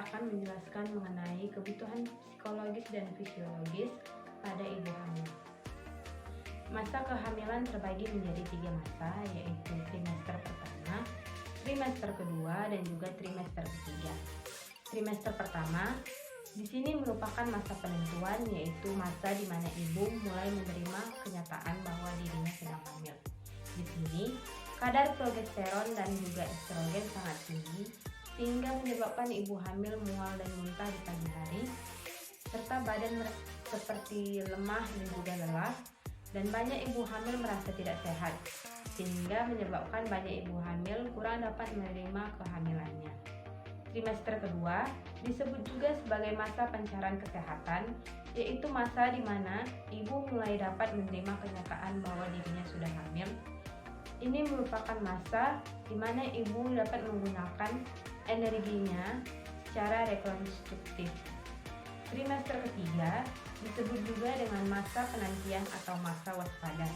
akan menjelaskan mengenai kebutuhan psikologis dan fisiologis pada ibu hamil. Masa kehamilan terbagi menjadi 3 masa, yaitu trimester pertama, trimester kedua, dan juga trimester ketiga. Trimester pertama di sini merupakan masa penentuan, yaitu masa di mana ibu mulai menerima kenyataan bahwa dirinya sedang hamil. Di sini, kadar progesteron dan juga estrogen sangat tinggi, sehingga menyebabkan ibu hamil mual dan muntah di pagi hari, serta badan seperti lemah dan juga lelah, dan banyak ibu hamil merasa tidak sehat, sehingga menyebabkan banyak ibu hamil kurang dapat menerima kehamilannya. Trimester kedua disebut juga sebagai masa pencarian kesehatan, yaitu masa di mana ibu mulai dapat menerima kenyataan bahwa dirinya sudah hamil. Ini merupakan masa di mana ibu dapat menggunakan energinya secara rekonstruktif. Trimester ketiga disebut juga dengan masa penantian atau masa waspada,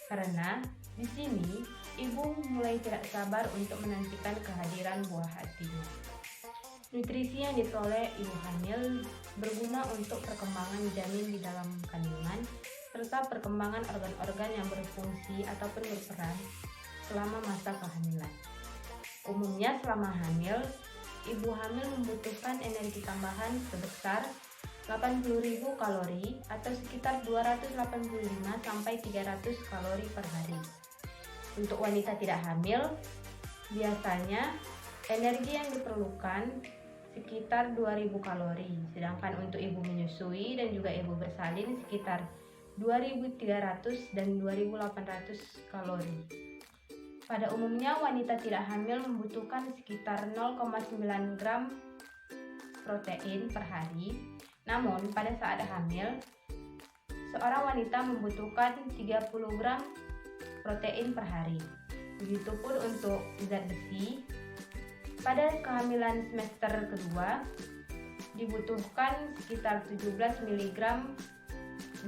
karena di sini ibu mulai tidak sabar untuk menantikan kehadiran buah hatinya. Nutrisi yang diperoleh ibu hamil berguna untuk perkembangan janin di dalam kandungan serta perkembangan organ-organ yang berfungsi ataupun berperan selama masa kehamilan. Umumnya selama hamil, ibu hamil membutuhkan energi tambahan sebesar 80.000 kalori atau sekitar 285 sampai 300 kalori per hari. Untuk wanita tidak hamil, biasanya energi yang diperlukan sekitar 2.000 kalori, sedangkan untuk ibu menyusui dan juga ibu bersalin sekitar 2.300 dan 2.800 kalori. Pada umumnya, wanita tidak hamil membutuhkan sekitar 0,9 gram protein per hari. Namun, pada saat hamil, seorang wanita membutuhkan 30 gram protein per hari. Begitupun untuk zat besi. Pada kehamilan semester kedua, dibutuhkan sekitar 17 mg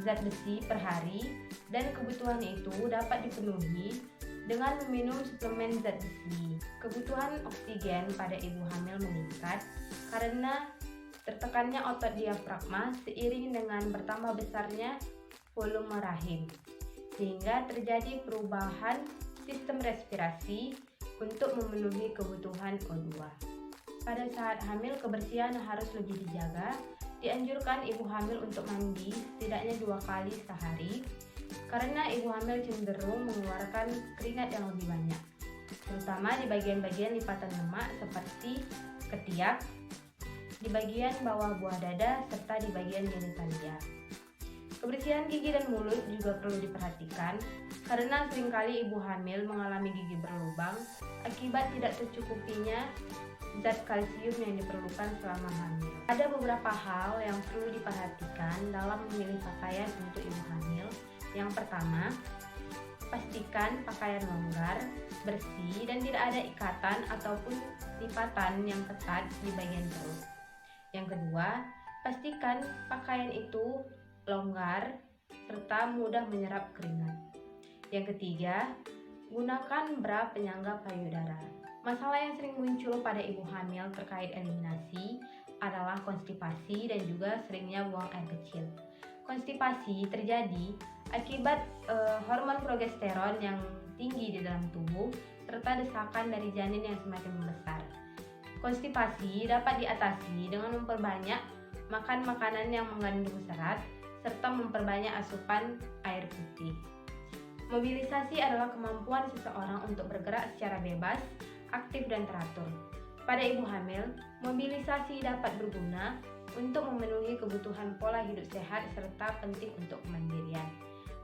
zat besi per hari, dan kebutuhan itu dapat dipenuhi dengan meminum suplemen zat besi. Kebutuhan oksigen pada ibu hamil meningkat karena tertekannya otot diafragma seiring dengan bertambah besarnya volume rahim, sehingga terjadi perubahan sistem respirasi untuk memenuhi kebutuhan O2. Pada saat hamil, kebersihan harus lebih dijaga. Dianjurkan ibu hamil untuk mandi setidaknya 2 kali sehari, karena ibu hamil cenderung mengeluarkan keringat yang lebih banyak, terutama di bagian-bagian lipatan lemak seperti ketiak, di bagian bawah buah dada, serta di bagian genitalia. Kebersihan gigi dan mulut juga perlu diperhatikan, karena seringkali ibu hamil mengalami gigi berlubang akibat tidak tercukupinya zat kalsium yang diperlukan selama hamil. Ada beberapa hal yang perlu diperhatikan dalam memilih pakaian untuk ibu hamil. Yang pertama, pastikan pakaian longgar, bersih, dan tidak ada ikatan ataupun lipatan yang ketat di bagian perut. Yang kedua, pastikan pakaian itu longgar serta mudah menyerap keringat. Yang ketiga, gunakan bra penyangga payudara. Masalah yang sering muncul pada ibu hamil terkait eliminasi adalah konstipasi dan juga seringnya buang air kecil. Konstipasi terjadi akibat hormon progesteron yang tinggi di dalam tubuh serta desakan dari janin yang semakin membesar. Konstipasi dapat diatasi dengan memperbanyak makan makanan yang mengandung serat serta memperbanyak asupan air putih. Mobilisasi adalah kemampuan seseorang untuk bergerak secara bebas, aktif, dan teratur. Pada ibu hamil, mobilisasi dapat berguna untuk memenuhi kebutuhan pola hidup sehat serta penting untuk kemandirian.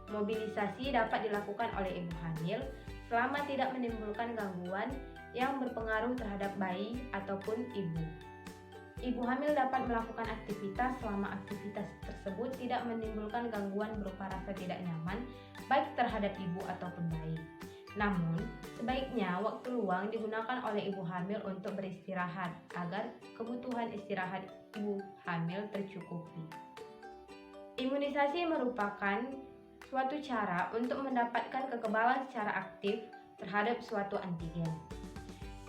Mobilisasi dapat dilakukan oleh ibu hamil selama tidak menimbulkan gangguan yang berpengaruh terhadap bayi ataupun ibu. Ibu hamil dapat melakukan aktivitas selama aktivitas tersebut tidak menimbulkan gangguan berupa rasa tidak nyaman baik terhadap ibu ataupun bayi. Namun, sebaiknya waktu luang digunakan oleh ibu hamil untuk beristirahat agar kebutuhan istirahat ibu hamil tercukupi. Imunisasi merupakan suatu cara untuk mendapatkan kekebalan secara aktif terhadap suatu antigen.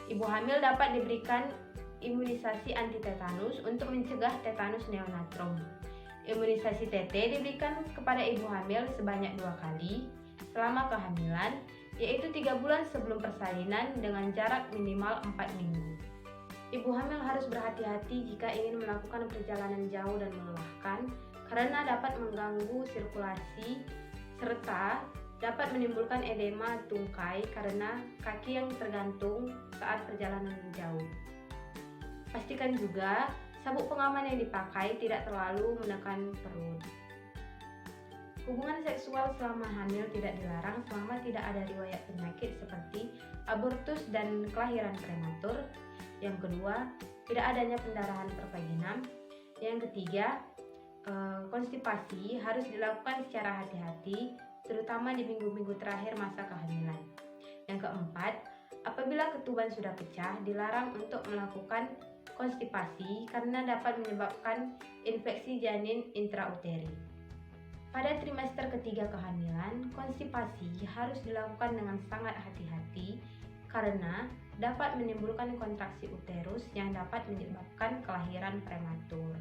Ibu hamil dapat diberikan imunisasi anti tetanus untuk mencegah tetanus neonatum. Imunisasi TT diberikan kepada ibu hamil sebanyak 2 kali selama kehamilan, yaitu 3 bulan sebelum persalinan dengan jarak minimal 4 minggu. Ibu hamil harus berhati-hati jika ingin melakukan perjalanan jauh dan melelahkan karena dapat mengganggu sirkulasi serta dapat menimbulkan edema tungkai karena kaki yang tergantung saat perjalanan jauh. Pastikan juga sabuk pengaman yang dipakai tidak terlalu menekan perut. Hubungan seksual selama hamil tidak dilarang selama tidak ada riwayat penyakit seperti abortus dan kelahiran prematur. Yang kedua, tidak adanya pendarahan pervaginam. Yang ketiga, konstipasi harus dilakukan secara hati-hati, terutama di minggu-minggu terakhir masa kehamilan. Yang keempat, apabila ketuban sudah pecah, dilarang untuk melakukan konstipasi karena dapat menyebabkan infeksi janin intrauteri. Pada trimester ketiga kehamilan, konstipasi harus dilakukan dengan sangat hati-hati karena dapat menimbulkan kontraksi uterus yang dapat menyebabkan kelahiran prematur.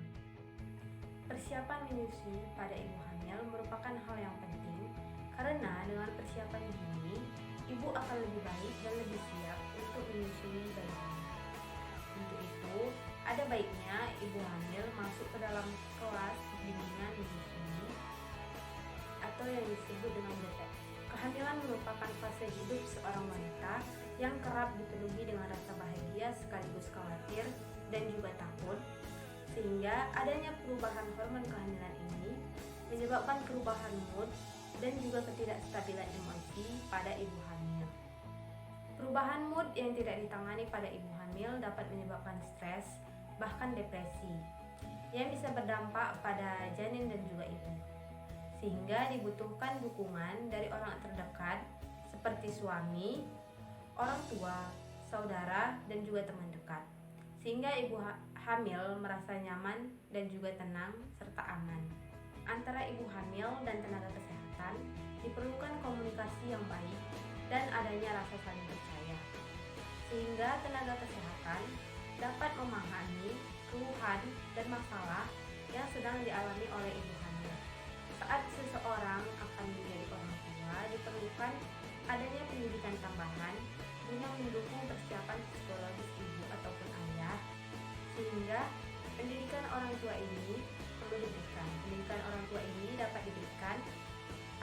Persiapan menyusui pada ibu hamil merupakan hal yang penting karena dengan persiapan ini, ibu akan lebih baik dan lebih siap untuk menyusui bayinya. Untuk itu, ada baiknya ibu hamil masuk ke dalam kelas bimbingan menyusui atau yang disebut dengan BPH. Kehamilan merupakan fase hidup seorang wanita yang kerap dipenuhi dengan rasa bahagia sekaligus khawatir dan juga takut, sehingga adanya perubahan hormon kehamilan ini menyebabkan perubahan mood dan juga ketidakstabilan emosi pada ibu hamil. Perubahan mood yang tidak ditangani pada ibu hamil dapat menyebabkan stres, bahkan depresi, yang bisa berdampak pada janin dan juga ibu. Sehingga dibutuhkan dukungan dari orang terdekat seperti suami, orang tua, saudara, dan juga teman dekat. Sehingga ibu hamil merasa nyaman dan juga tenang serta aman. Antara ibu hamil dan tenaga kesehatan diperlukan komunikasi yang baik dan adanya rasa saling percaya. Sehingga tenaga kesehatan dapat memahami keluhan dan masalah yang sedang dialami oleh ibu hamil. Saat seseorang akan menjadi orang tua, diperlukan adanya pendidikan tambahan guna mendukung persiapan psikologis ibu ataupun ayah, sehingga pendidikan orang tua ini perlu diberikan. Pendidikan orang tua ini dapat diberikan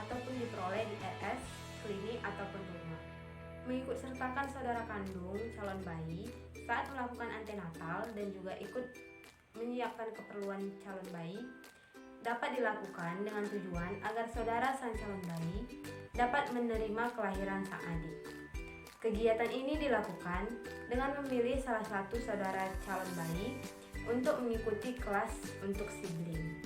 ataupun diperoleh di RS, klinik ataupun rumah. Mengikut sertakan saudara kandung calon bayi saat melakukan antenatal dan juga ikut menyiapkan keperluan calon bayi dapat dilakukan dengan tujuan agar saudara sang calon bayi dapat menerima kelahiran sang adik. Kegiatan ini dilakukan dengan memilih salah satu saudara calon bayi untuk mengikuti kelas untuk sibling.